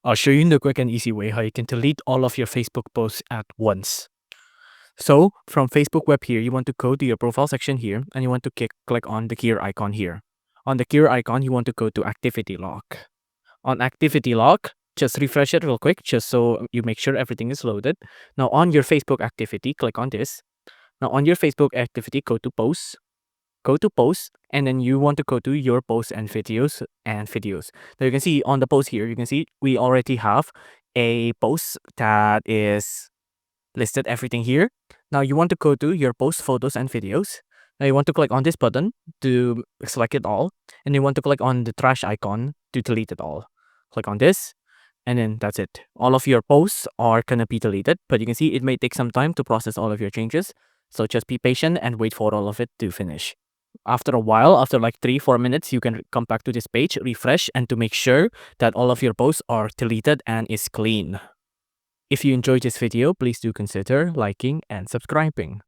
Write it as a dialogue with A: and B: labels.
A: I'll show you in the quick and easy way how you can delete all of your Facebook posts at once. So from Facebook web here, you want to go to your profile section here and you want to click on the gear icon here. On the gear icon, you want to go to activity log. On activity log, just refresh it real quick just so you make sure everything is loaded. Now on your Facebook activity, click on this. Now on your Facebook activity, go to posts. Go to posts, and then you want to go to your posts and videos Now you can see on the post here, you can see we already have a post that is listed everything here. Now you want to go to your post photos and videos. Now you want to click on this button to select it all, and you want to click on the trash icon to delete it all. Click on this, and then that's it. All of your posts are gonna be deleted, but you can see it may take some time to process all of your changes. So just be patient and wait for all of it to finish. After a while, after like 3-4 minutes, you can come back to this page, refresh, and to make sure that all of your posts are deleted and is clean. If you enjoyed this video, please do consider liking and subscribing.